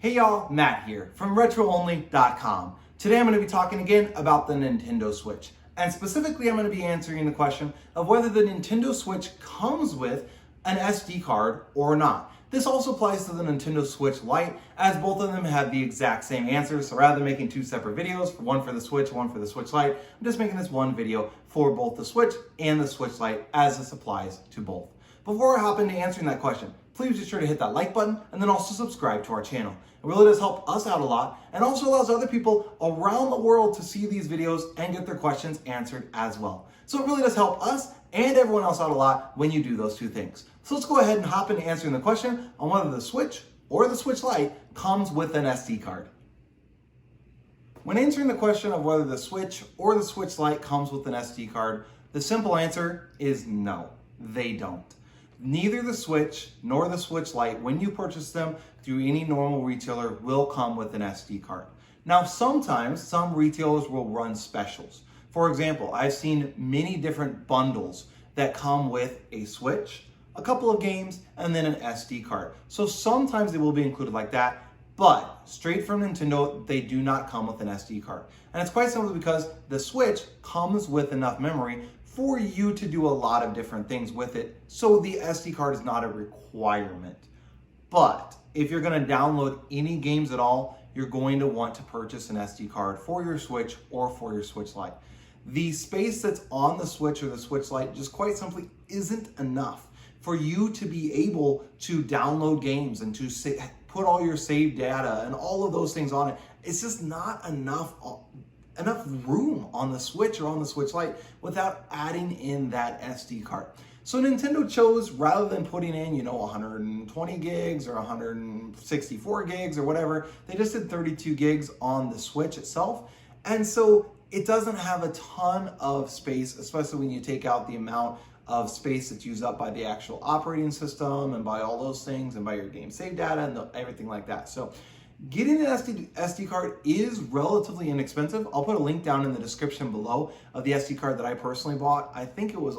Hey y'all, Matt here from RetroOnly.com. Today I'm going to be talking again about the Nintendo Switch. And specifically I'm going to be answering the question of whether the Nintendo Switch comes with an SD card or not. This also applies to the Nintendo Switch Lite, as both of them have the exact same answer. So rather than making two separate videos, one for the Switch, one for the Switch Lite, I'm just making this one video for both the Switch and the Switch Lite, as this applies to both. Before I hop into answering that question, please be sure to hit that like button and then also subscribe to our channel. It really does help us out a lot and also allows other people around the world to see these videos and get their questions answered as well. So it really does help us and everyone else out a lot when you do those two things. So let's go ahead and hop into answering the question on whether the Switch or the Switch Lite comes with an SD card. When answering the question of whether the Switch or the Switch Lite comes with an SD card, the simple answer is no, they don't. Neither the Switch nor the Switch Lite, when you purchase them through any normal retailer, will come with an SD card. Now, sometimes some retailers will run specials. For example, I've seen many different bundles that come with a Switch, a couple of games, and then an SD card. So sometimes they will be included like that, but straight from Nintendo, they do not come with an SD card. And it's quite simply because the Switch comes with enough memory for you to do a lot of different things with it, so the SD card is not a requirement. But if you're going to download any games at all, you're going to want to purchase an SD card for your Switch or for your Switch Lite. The space that's on the Switch or the Switch Lite just quite simply isn't enough for you to be able to download games and to put all your saved data and all of those things on it. It's just not enough room on the Switch or on the Switch Lite without adding in that SD card. So Nintendo chose, rather than putting in, 120 gigs or 164 gigs or whatever, they just did 32 gigs on the Switch itself. And so it doesn't have a ton of space, especially when you take out the amount of space that's used up by the actual operating system and by all those things and by your game save data and everything like that. So getting an SD card is relatively inexpensive. I'll put a link down in the description below of the SD card that I personally bought. I think it was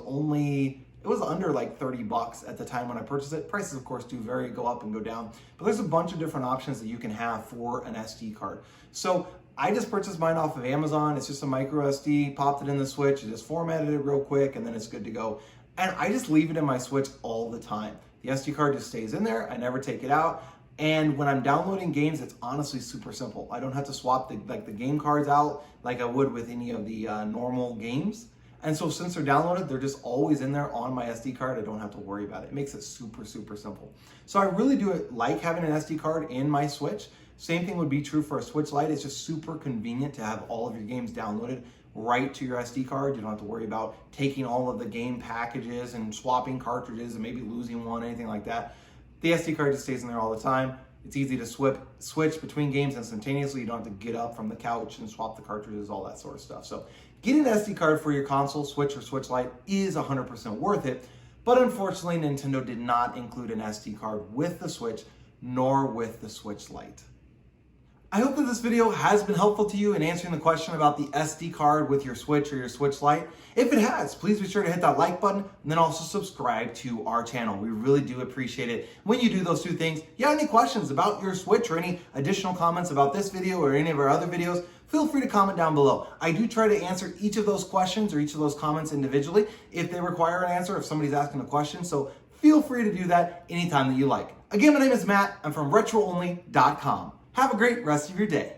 under like 30 bucks at the time when I purchased it. Prices, of course, do vary, go up and go down, but there's a bunch of different options that you can have for an SD card. So I just purchased mine off of Amazon. It's just a micro SD, popped it in the Switch, just formatted it real quick, and then it's good to go. And I just leave it in my Switch all the time. The SD card just stays in there. I never take it out. And when I'm downloading games, it's honestly super simple. I don't have to swap the game cards out like I would with any of the normal games. And so since they're downloaded, they're just always in there on my SD card. I don't have to worry about it. It makes it super, super simple. So I really do like having an SD card in my Switch. Same thing would be true for a Switch Lite. It's just super convenient to have all of your games downloaded right to your SD card. You don't have to worry about taking all of the game packages and swapping cartridges and maybe losing one, anything like that. The SD card just stays in there all the time. It's easy to switch between games instantaneously. You don't have to get up from the couch and swap the cartridges, all that sort of stuff. So getting an SD card for your console, Switch or Switch Lite, is 100% worth it. But unfortunately, Nintendo did not include an SD card with the Switch, nor with the Switch Lite. I hope that this video has been helpful to you in answering the question about the SD card with your Switch or your Switch Lite. If it has, please be sure to hit that like button and then also subscribe to our channel. We really do appreciate it when you do those two things. If you have any questions about your Switch or any additional comments about this video or any of our other videos, feel free to comment down below. I do try to answer each of those questions or each of those comments individually if they require an answer, if somebody's asking a question. So feel free to do that anytime that you like. Again, my name is Matt. I'm from RetroOnly.com. Have a great rest of your day.